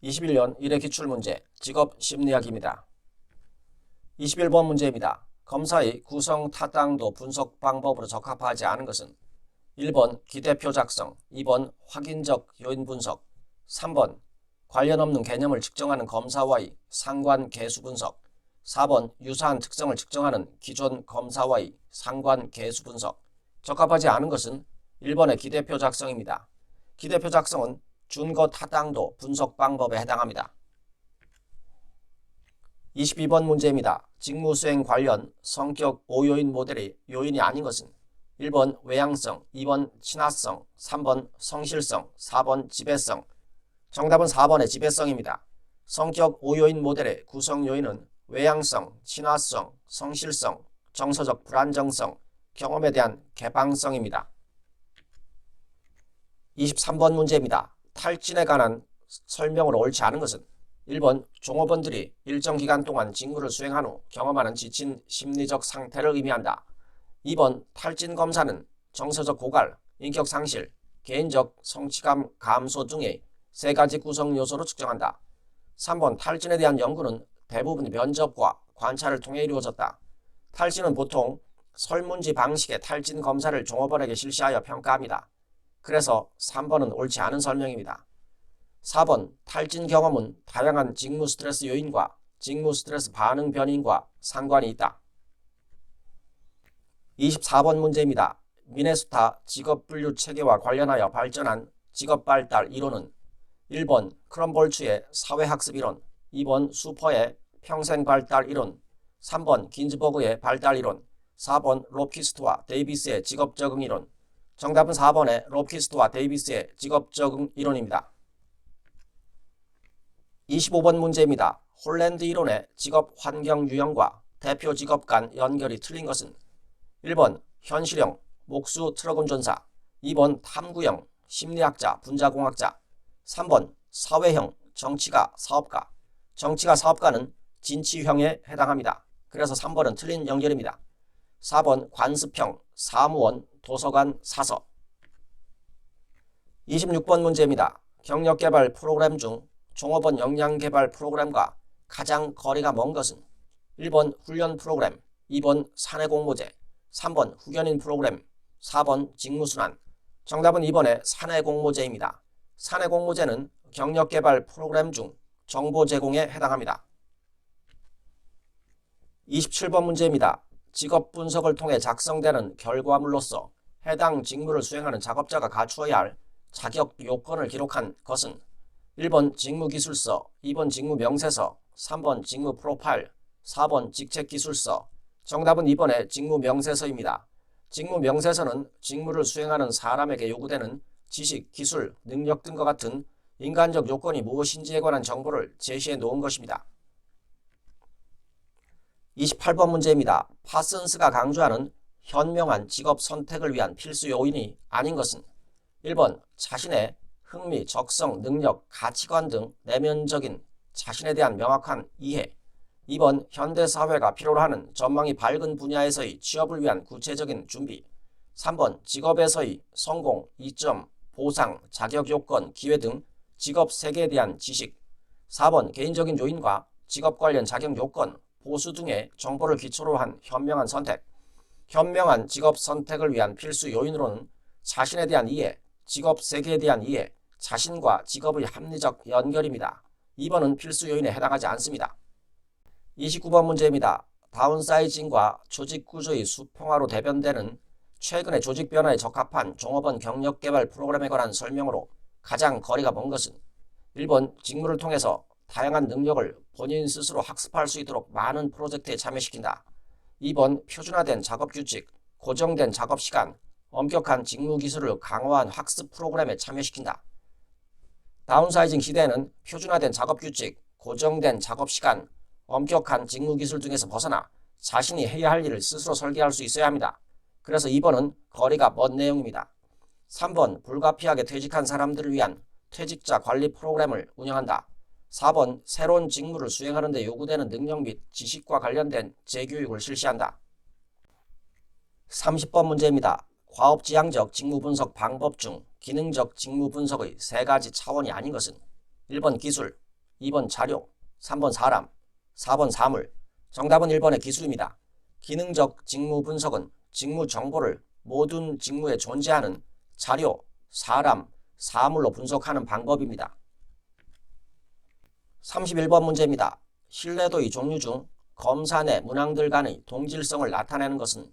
21년 1회 기출문제 직업심리학입니다. 21번 문제입니다. 검사의 구성 타당도 분석 방법으로 적합하지 않은 것은 1번 기대표 작성, 2번 확인적 요인 분석, 3번 관련 없는 개념을 측정하는 검사와의 상관 계수 분석, 4번 유사한 특성을 측정하는 기존 검사와의 상관 계수 분석. 적합하지 않은 것은 1번의 기대표 작성입니다. 기대표 작성은 준거 타당도 분석 방법에 해당합니다. 22번 문제입니다. 직무수행 관련 성격 5요인 모델의 요인이 아닌 것은 1번 외향성, 2번 친화성, 3번 성실성, 4번 지배성. 정답은 4번의 지배성입니다. 성격 5요인 모델의 구성 요인은 외향성, 친화성, 성실성, 정서적 불안정성, 경험에 대한 개방성입니다. 23번 문제입니다. 탈진에 관한 설명으로 옳지 않은 것은 1번 종업원들이 일정 기간 동안 직무를 수행한 후 경험하는 지친 심리적 상태를 의미한다. 2번 탈진 검사는 정서적 고갈, 인격 상실, 개인적 성취감 감소 등의 세 가지 구성 요소로 측정한다. 3번 탈진에 대한 연구는 대부분 면접과 관찰을 통해 이루어졌다. 탈진은 보통 설문지 방식의 탈진 검사를 종업원에게 실시하여 평가합니다. 그래서 3번은 옳지 않은 설명입니다. 4번 탈진 경험은 다양한 직무 스트레스 요인과 직무 스트레스 반응 변인과 상관이 있다. 24번 문제입니다. 미네소타 직업분류 체계와 관련하여 발전한 직업발달 이론은 1번 크럼볼츠의 사회학습 이론, 2번 수퍼의 평생발달 이론, 3번 긴즈버그의 발달 이론, 4번 롭키스트와 데이비스의 직업적응 이론. 정답은 4번의 롭키스트와 데이비스의 직업적응 이론입니다. 25번 문제입니다. 홀랜드 이론의 직업 환경 유형과 대표 직업 간 연결이 틀린 것은 1번 현실형 목수 트럭 운전사, 2번 탐구형 심리학자 분자공학자, 3번 사회형 정치가 사업가. 정치가 사업가는 진취형에 해당합니다. 그래서 3번은 틀린 연결입니다. 4번 관습형 사무원 도서관 사서. 26번 문제입니다. 경력개발 프로그램 중 종업원 역량개발 프로그램과 가장 거리가 먼 것은 1번 훈련 프로그램, 2번 사내 공모제, 3번 후견인 프로그램, 4번 직무순환. 정답은 2번의 사내 공모제입니다. 사내 공모제는 경력개발 프로그램 중 정보 제공에 해당합니다. 27번 문제입니다. 직업 분석을 통해 작성되는 결과물로서 해당 직무를 수행하는 작업자가 갖추어야 할 자격 요건을 기록한 것은 1번 직무기술서, 2번 직무명세서, 3번 직무프로파일, 4번 직책기술서. 정답은 2번의 직무명세서입니다. 직무명세서는 직무를 수행하는 사람에게 요구되는 지식, 기술, 능력 등과 같은 인간적 요건이 무엇인지에 관한 정보를 제시해 놓은 것입니다. 28번 문제입니다. 파슨스가 강조하는 현명한 직업 선택을 위한 필수 요인이 아닌 것은 1번 자신의 흥미, 적성, 능력, 가치관 등 내면적인 자신에 대한 명확한 이해, 2번 현대사회가 필요로 하는 전망이 밝은 분야에서의 취업을 위한 구체적인 준비, 3번 직업에서의 성공, 이점, 보상, 자격 요건, 기회 등 직업 세계에 대한 지식, 4번 개인적인 요인과 직업 관련 자격 요건, 보수 등의 정보를 기초로 한 현명한 선택. 현명한 직업 선택을 위한 필수 요인으로는 자신에 대한 이해, 직업 세계에 대한 이해, 자신과 직업의 합리적 연결입니다. 2번은 필수 요인에 해당하지 않습니다. 29번 문제입니다. 다운사이징과 조직 구조의 수평화로 대변되는 최근의 조직 변화에 적합한 종업원 경력개발 프로그램에 관한 설명으로 가장 거리가 먼 것은 1번 직무를 통해서 다양한 능력을 본인 스스로 학습할 수 있도록 많은 프로젝트에 참여시킨다. 2번 표준화된 작업규칙, 고정된 작업시간, 엄격한 직무기술을 강화한 학습 프로그램에 참여시킨다. 다운사이징 시대에는 표준화된 작업규칙, 고정된 작업시간, 엄격한 직무기술 등에서 벗어나 자신이 해야 할 일을 스스로 설계할 수 있어야 합니다. 그래서 2번은 거리가 먼 내용입니다. 3번 불가피하게 퇴직한 사람들을 위한 퇴직자 관리 프로그램을 운영한다. 4번 새로운 직무를 수행하는 데 요구되는 능력 및 지식과 관련된 재교육을 실시한다. 30번 문제입니다. 과업지향적 직무분석 방법 중 기능적 직무분석의 세 가지 차원이 아닌 것은 1번 기술, 2번 자료, 3번 사람, 4번 사물. 정답은 1번의 기술입니다. 기능적 직무 분석은 직무 정보를 모든 직무에 존재하는 자료, 사람, 사물로 분석하는 방법입니다. 31번 문제입니다. 신뢰도의 종류 중 검사 내 문항들 간의 동질성을 나타내는 것은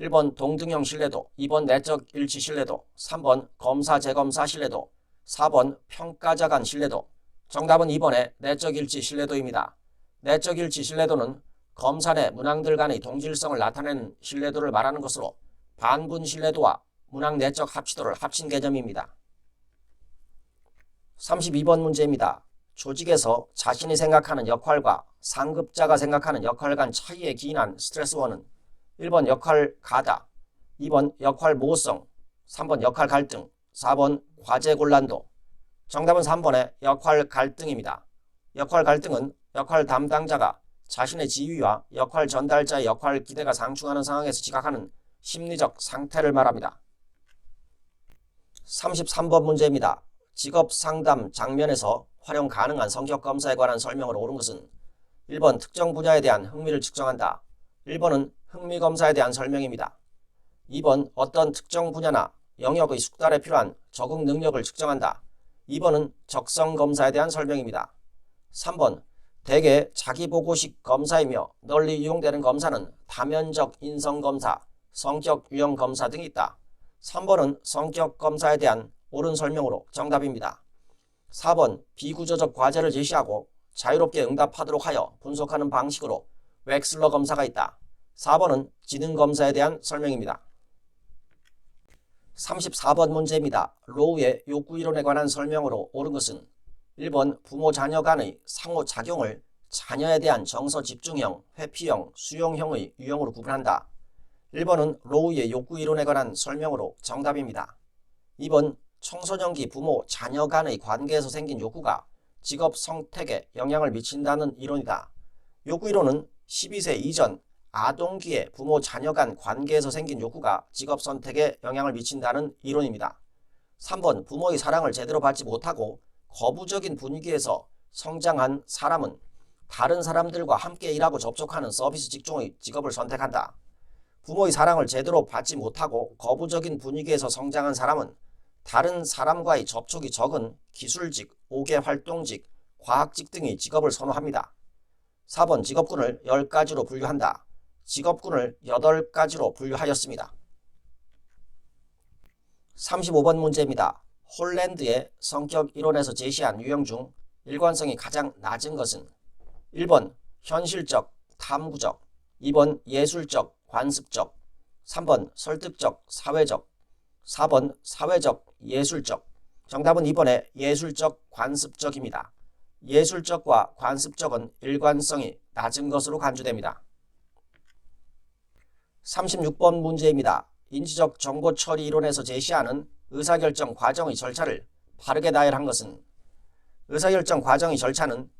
1번 동등형 신뢰도, 2번 내적 일치 신뢰도, 3번 검사 재검사 신뢰도, 4번 평가자 간 신뢰도. 정답은 2번의 내적 일치 신뢰도입니다. 내적 일치 신뢰도는 검사 내 문항들 간의 동질성을 나타내는 신뢰도를 말하는 것으로 반분 신뢰도와 문항 내적 합치도를 합친 개념입니다. 32번 문제입니다. 조직에서 자신이 생각하는 역할과 상급자가 생각하는 역할 간 차이에 기인한 스트레스원은 1번 역할 가다, 2번 역할 모호성, 3번 역할 갈등, 4번 과제 곤란도. 정답은 3번의 역할 갈등입니다. 역할 갈등은 역할 담당자가 자신의 지위와 역할 전달자의 역할 기대가 상충하는 상황에서 지각하는 심리적 상태를 말합니다. 33번 문제입니다. 직업 상담 장면에서 활용 가능한 성격 검사에 관한 설명으로 옳은 것은 1번 특정 분야에 대한 흥미를 측정한다. 1번은 흥미 검사에 대한 설명입니다. 2번 어떤 특정 분야나 영역의 숙달에 필요한 적응 능력을 측정한다. 2번은 적성 검사에 대한 설명입니다. 3번 대개 자기보고식 검사이며 널리 이용되는 검사는 다면적 인성검사, 성격 유형 검사 등이 있다. 3번은 성격 검사에 대한 옳은 설명으로 정답입니다. 4번 비구조적 과제를 제시하고 자유롭게 응답하도록 하여 분석하는 방식으로 웩슬러 검사가 있다. 4번은 지능 검사에 대한 설명입니다. 34번 문제입니다. 로우의 욕구이론에 관한 설명으로 옳은 것은 1번 부모 자녀 간의 상호작용을 자녀에 대한 정서 집중형, 회피형, 수용형의 유형으로 구분한다. 1번은 로우의 욕구이론에 관한 설명으로 정답입니다. 2번 청소년기 부모 자녀 간의 관계에서 생긴 욕구가 직업 선택에 영향을 미친다는 이론이다. 욕구이론은 12세 이전 아동기의 부모 자녀 간 관계에서 생긴 욕구가 직업 선택에 영향을 미친다는 이론입니다. 3번 부모의 사랑을 제대로 받지 못하고 거부적인 분위기에서 성장한 사람은 다른 사람들과 함께 일하고 접촉하는 서비스 직종의 직업을 선택한다. 부모의 사랑을 제대로 받지 못하고 거부적인 분위기에서 성장한 사람은 다른 사람과의 접촉이 적은 기술직, 5개 활동직, 과학직 등의 직업을 선호합니다. 4번 직업군을 10가지로 분류한다. 직업군을 8가지로 분류하였습니다. 35번 문제입니다. 홀랜드의 성격 이론에서 제시한 유형 중 일관성이 가장 낮은 것은 1번 현실적, 탐구적, 2번 예술적, 관습적, 3번 설득적, 사회적, 4번 사회적, 예술적. 정답은 2번의 예술적, 관습적입니다. 예술적과 관습적은 일관성이 낮은 것으로 간주됩니다. 36번 문제입니다. 인지적 정보 처리 이론에서 제시하는 의사결정 과정의 절차를 바르게 나열한 것은 의사결정 과정의 절차는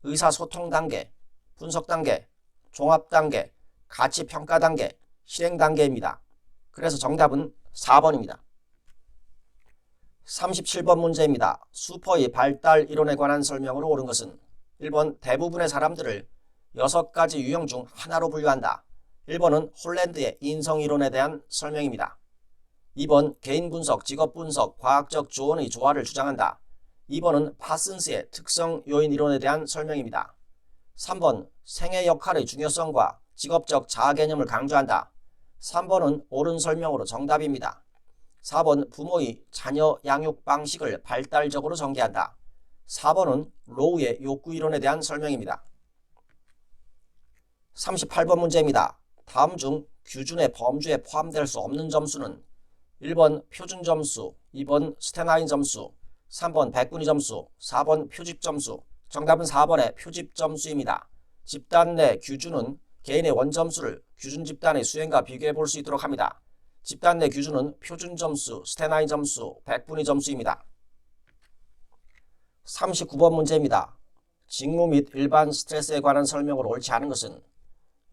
의사소통 단계, 분석 단계, 종합 단계, 가치 평가 단계, 실행 단계입니다. 그래서 정답은 4번입니다. 37번 문제입니다. 슈퍼의 발달 이론에 관한 설명으로 옳은 것은 1번 대부분의 사람들을 6가지 유형 중 하나로 분류한다. 1번은 홀랜드의 인성이론에 대한 설명입니다. 2번 개인 분석, 직업 분석, 과학적 조언의 조화를 주장한다. 2번은 파슨스의 특성 요인 이론에 대한 설명입니다. 3번 생애 역할의 중요성과 직업적 자아 개념을 강조한다. 3번은 옳은 설명으로 정답입니다. 4번 부모의 자녀 양육 방식을 발달적으로 전개한다. 4번은 로우의 욕구 이론에 대한 설명입니다. 38번 문제입니다. 다음 중 규준의 범주에 포함될 수 없는 점수는 1번 표준 점수, 2번 스테나인 점수, 3번 백분위 점수, 4번 표집 점수. 정답은 4번의 표집 점수입니다. 집단 내 규준은 개인의 원점수를 규준 집단의 수행과 비교해 볼 수 있도록 합니다. 집단 내 규준은 표준 점수, 스테나인 점수, 백분위 점수입니다. 39번 문제입니다. 직무 및 일반 스트레스에 관한 설명으로 옳지 않은 것은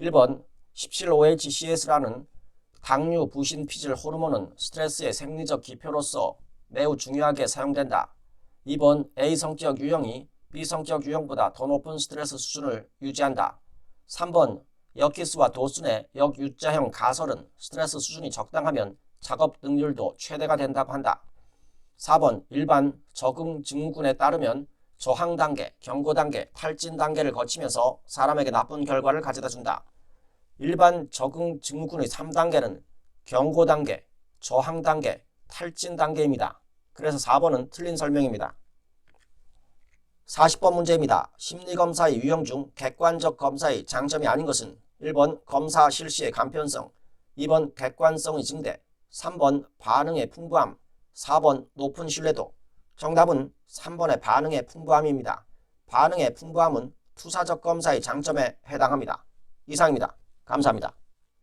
1번 17OHCS라는 당류 부신 피질 호르몬은 스트레스의 생리적 기표로서 매우 중요하게 사용된다. 2번 A 성격 유형이 비성격 유형보다 더 높은 스트레스 수준을 유지한다. 3번 역기수와 도순의 역유자형 가설은 스트레스 수준이 적당하면 작업 능률도 최대가 된다고 한다. 4번 일반 적응 증후군에 따르면 저항 단계, 경고 단계, 탈진 단계를 거치면서 사람에게 나쁜 결과를 가져다 준다. 일반 적응 증후군의 3단계는 경고 단계, 저항 단계, 탈진 단계입니다. 그래서 4번은 틀린 설명입니다. 40번 문제입니다. 심리검사의 유형 중 객관적 검사의 장점이 아닌 것은 1번 검사 실시의 간편성, 2번 객관성의 증대, 3번 반응의 풍부함, 4번 높은 신뢰도. 정답은 3번의 반응의 풍부함입니다. 반응의 풍부함은 투사적 검사의 장점에 해당합니다. 이상입니다. 감사합니다.